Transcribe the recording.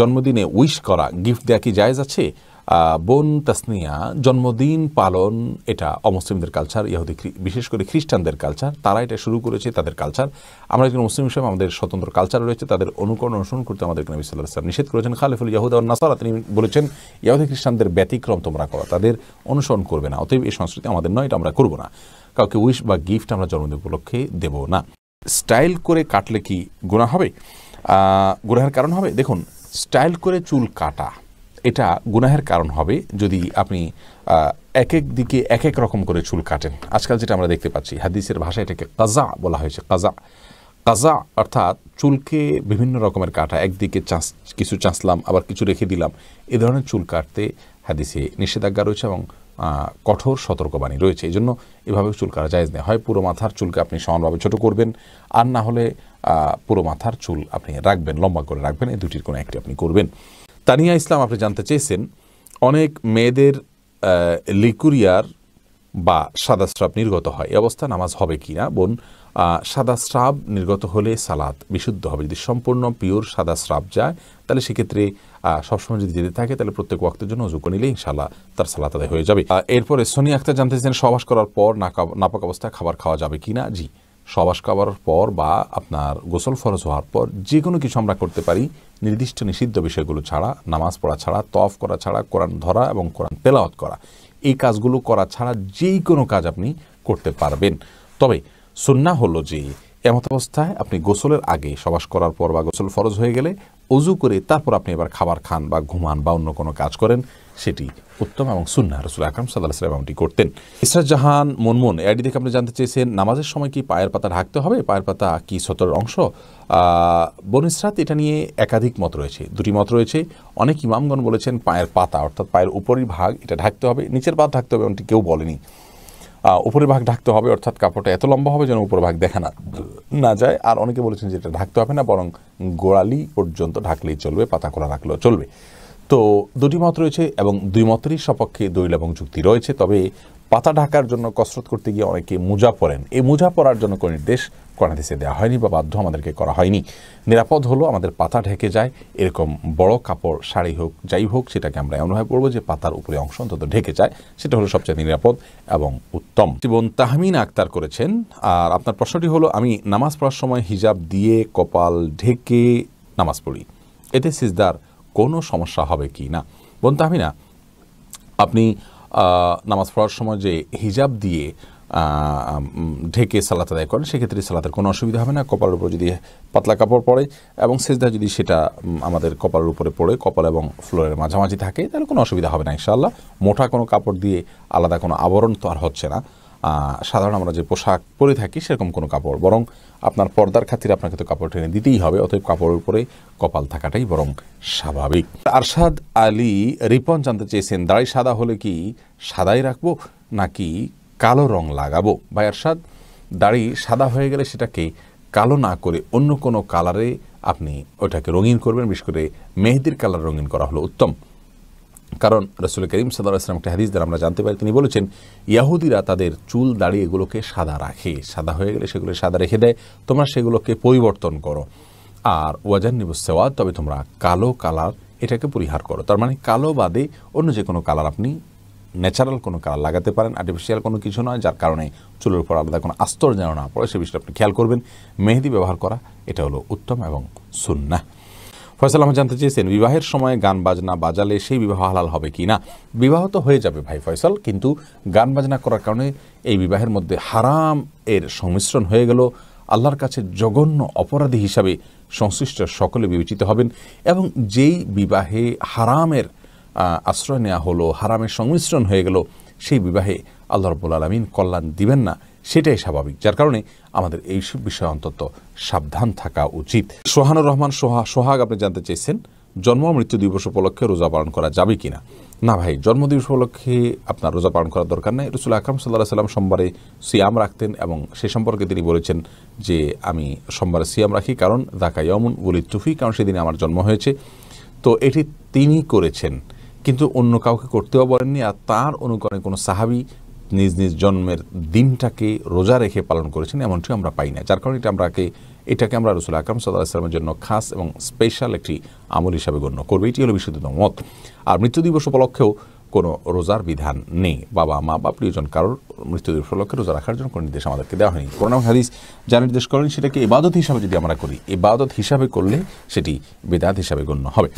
জন্মদিনে উইশ করা, গিফট দেওয়া কি জায়েজ আছে? বোন তাসনিয়া, জন্মদিন পালন এটা অমুসলিমদের কালচার, ইহুদি বিশেষ করে খ্রিস্টানদের কালচার, তারা এটা শুরু করেছে, তাদের কালচার। আমরা একজন মুসলিম হিসেবে আমাদের স্বতন্ত্র কালচার রয়েছে, তাদের অনুসরণ করতে আমাদের নবী সাল্লাল্লাহু আলাইহি ওয়াসাল্লাম নিষেধ করেছেন। খালিফুল ইয়াহুদা ওয়ান নাসারা, তিনি বলেছেন ইহুদি খ্রিস্টানদের ব্যতিক্রম তোমরা করো, তাদের অনুসরণ করবে না, অতএব এই সংস্কৃতি আমাদের নয়, এটা আমরা করব না। কাউকে উইশ বা গিফট আমরা জন্মদিন উপলক্ষে দেব না। স্টাইল করে কাটলে কি গুনাহ হবে, গুনাহের কারণ হবে? দেখুন, স্টাইল করে চুল কাটা এটা গুনাহের কারণ হবে যদি আপনি এক এক দিকে এক এক রকম করে চুল কাটেন। আজকাল যেটা আমরা দেখতে পাচ্ছি, হাদিসের ভাষায় এটাকে কাজা বলা হয়েছে। কাজা অর্থাৎ চুলকে বিভিন্ন রকমের কাটা, একদিকে কিছু চাঁচলাম আবার কিছু রেখে দিলাম, এ ধরনের চুল কাটতে হাদিসে নিষেধাজ্ঞা রয়েছে এবং কঠোর সতর্কবাণী রয়েছে। এই জন্য এভাবে চুল কাটা জায়েজ নেই। হয় পুরো মাথার চুলকে আপনি সমানভাবে ছোট করবেন, আর না হলে পুরো মাথার চুল আপনি রাখবেন, লম্বা করে রাখবেন, এই দুটির কোনো একটি আপনি করবেন। তানিয়া ইসলাম, আপনি জানতে চেয়েছেন অনেক মেয়েদের লিকুরিয়ার বা সাদা স্রাব নির্গত হয়, এই অবস্থা নামাজ হবে কি না? বোন, সাদা স্রাব নির্গত হলে সালাত বিশুদ্ধ হবে। যদি সম্পূর্ণ পিওর সাদা স্রাব যায় তাহলে সেক্ষেত্রে সবসময় যদি যেতে থাকে তাহলে প্রত্যেক ওয়াক্তের জন্য ওযু করে নিলে ইনশাআল্লাহ তার সালাত আদায় হয়ে যাবে। এরপরে সোনিয়া আক্তার জানতে চেয়েছেন সহবাস করার পর নাপাক অবস্থায় খাবার খাওয়া যাবে কি না? জি, সহবাস করার পর বা আপনার গোসল ফরজ হওয়ার পর যে কোনো কিছু আমরা করতে পারি নির্দিষ্ট নিষিদ্ধ বিষয়গুলো ছাড়া, নামাজ পড়া ছাড়া, তওয়াফ করা ছাড়া, কোরআন ধরা এবং কোরআন তেলাওয়াত করা, এই কাজগুলো করা ছাড়া যেই কোনো কাজ আপনি করতে পারবেন। তবে সুন্নাহ হলো যে এমত অবস্থায় আপনি গোসলের আগে, সহবাস করার পর বা গোসল ফরজ হয়ে গেলে ওযু করে তারপর আপনি এবার খাবার খান বা ঘুমান বা অন্য কোনো কাজ করেন, সেটি উত্তম এবং সুন্নাহ। রাসূল আকরাম সাল্লাল্লাহু আলাইহি ওয়াসাল্লাম এমনটি করতেন। ইসরাত জাহান মুনমুন এআইডি থেকে আপনি জানতে চেয়েছেন নামাজের সময় কি পায়ের পাতা ঢাকতে হবে? পায়ের পাতা কি সতর অংশ? বন ইসরাত এটা নিয়ে একাধিক মত রয়েছে, দুটি মত রয়েছে। অনেক ইমামগণ বলেছেন পায়ের পাতা অর্থাৎ পায়ের উপরের ভাগ এটা ঢাকতে হবে, নিচের ভাগ ঢাকতে হবে এমনটি কেউ বলেনি। উপরের ভাগ ঢাকতে হবে অর্থাৎ কাপড়টা এত লম্বা হবে যেন উপরের ভাগ দেখা না যায়। আর অনেকে বলেছেন যে এটা ঢাকতে হবে না, বরং গোড়ালি পর্যন্ত ঢাকলেই চলবে, পাতা খোলা রাখলেও চলবে। তো দুটি মত রয়েছে এবং দুই মতেরই সপক্ষে দলিল এবং যুক্তি রয়েছে। তবে পাতা ঢাকার জন্য কসরত করতে গিয়ে অনেকে মোজা পরেন, এই মোজা পরার জন্য কোনো নির্দেশ কোরআন হাদিসে দেওয়া হয়নি বা বাধ্য আমাদেরকে করা হয়নি। নিরাপদ হলো আমাদের পাতা ঢেকে যায় এরকম বড় কাপড়, শাড়ি হোক যাই হোক, সেটাকে আমরা এমনভাবে পরবো যে পাতার উপরে অংশ অন্তত ঢেকে যায়, সেটা হলো সবচেয়ে নিরাপদ এবং উত্তম। জীবন তাহমিনা আক্তার করেছেন। আর আপনার প্রশ্নটি হলো, আমি নামাজ পড়ার সময় হিজাব দিয়ে কপাল ঢেকে নামাজ পড়ি, এতে সিজদার কোনো সমস্যা হবে কি না? বোন তাহমিনা, আপনি নামাজ পড়ার সময় যে হিজাব দিয়ে ঢেকে সালাত আদায় করেন সেক্ষেত্রে সালাতের কোনো অসুবিধা হবে না। কপালের উপর যদি পাতলা কাপড় পরে এবং সিজদা যদি সেটা আমাদের কপালের উপরে পড়ে, কপাল এবং ফ্লোরের মাঝামাঝি থাকে, তাহলে কোনো অসুবিধা হবে না ইনশাআল্লাহ। মোটা কোনো কাপড় দিয়ে আলাদা কোনো আবরণ তো আর হচ্ছে না। সাধারণ আমরা যে পোশাক পরে থাকি সেরকম কোনো কাপড়, বরং আপনার পর্দার খাতিরে আপনাকে তো কাপড় টেনে দিতেই হবে, অতএব কাপড়ের উপরে কপাল থাকাটাই বরং স্বাভাবিক। আরশাদ আলী রিপন জানতে চেয়েছেন দাড়ি সাদা হলে কি সাদাই রাখবো নাকি কালো রং লাগাবো? ভাই আরশাদ, দাড়ি সাদা হয়ে গেলে সেটাকে কালো না করে অন্য কোনো কালারে আপনি ওটাকে রঙিন করবেন, বিশেষ করে মেহেদির কালার রঙিন করা হলো উত্তম। কারণ রাসূল করিম সাল্লাল্লাহু আলাইহি ওয়াসাল্লাম একটা হাদিস দ্বারা আমরা জানতে পারি, তিনি বলেছেন ইহুদিরা তাদের চুল দাড়ি এগুলোকে সাদা রাখে, সাদা হয়ে গেলে সেগুলো সাদা রেখে দেয়, তোমরা সেগুলোকে পরিবর্তন করো। আর ওয়াজান্নিবুস সাওয়াদ, তবে তোমরা কালো কালার এটাকে পরিহার করো। তার মানে কালো বাদে অন্য যে কোনো কালার আপনি ন্যাচারাল কোনো কালার লাগাতে পারেন, আর্টিফিশিয়াল কোনো কিছু নয়, যার কারণে চুলের উপর আলাদা কোনো আস্তর যেন না পড়ে সে বিষয়টা আপনি খেয়াল করবেন। মেহেদি ব্যবহার করা এটা হলো উত্তম এবং সুন্নাহ। ফয়সাল আহমেদ জানতে চেয়েছেন বিবাহের সময় গান বাজনা বাজালে সেই বিবাহ হালাল হবে কি না? বিবাহ তো হয়ে যাবে ভাই ফয়সাল, কিন্তু গান বাজনা করার কারণে এই বিবাহের মধ্যে হারাম এর সংমিশ্রণ হয়ে গেল। আল্লাহর কাছে জঘন্য অপরাধী হিসাবে সংশ্লিষ্ট সকলে বিবেচিত হবেন এবং যেই বিবাহে হারামের আশ্রয় নেওয়া হলো, হারামের সংমিশ্রণ হয়ে গেল, সেই বিবাহে আল্লাহ রাব্বুল আলামিন কল্যাণ দিবেন না, সেটাই স্বাভাবিক। যার কারণে আমাদের এইসব বিষয়ে অন্তত সাবধান থাকা উচিত। সোহানুর রহমান সোহাগ আপনি জানতে চেয়েছেন জন্ম মৃত্যু দিবস উপলক্ষে রোজা পালন করা যাবে কিনা? না ভাই, জন্মদিবস উপলক্ষে আপনার রোজা পালন করার দরকার নেই। রাসূল আকরাম সাল্লাল্লাহু আলাইহি ওয়াসাল্লাম সোমবারে সিয়াম রাখতেন এবং সে সম্পর্কে তিনি বলেছেন যে আমি সোমবারে সিয়াম রাখি কারণ যাকা ইয়াউমুন ওয়ালিদতু ফি, কারণ সেদিনে আমার জন্ম হয়েছে। তো এটি তিনি করেছেন, কিন্তু অন্য কাউকে করতেও বলেননি। আর তার অনুকরণে কোনো সাহাবী নিজ নিজ জন্মের দিনটাকে রোজা রেখে পালন করেছেন এমনটি আমরা পাই না, যার কারণে এটা আমরাকে এটাকে আমরা রাসূল আকরাম সাল্লাল্লাহু আলাইহি ওয়াসাল্লামের জন্য খাস এবং স্পেশাল একটি আমল হিসাবে গণ্য করবে। এটি হলো বিশুদ্ধতম মত। আর মৃত্যু দিবস উপলক্ষেও কোনো রোজার বিধান নেই। বাবা মা বা প্রিয়জন কারোর মৃত্যু দিবস উপলক্ষে রোজা রাখার জন্য কোনো নির্দেশ আমাদেরকে দেওয়া হয়নি। কোরআন এবং হাদিস যা নির্দেশ করেন সেটাকে ইবাদত হিসাবে যদি আমরা করি, ইবাদত হিসাবে করলে সেটি বিদআত হিসাবে গণ্য হবে।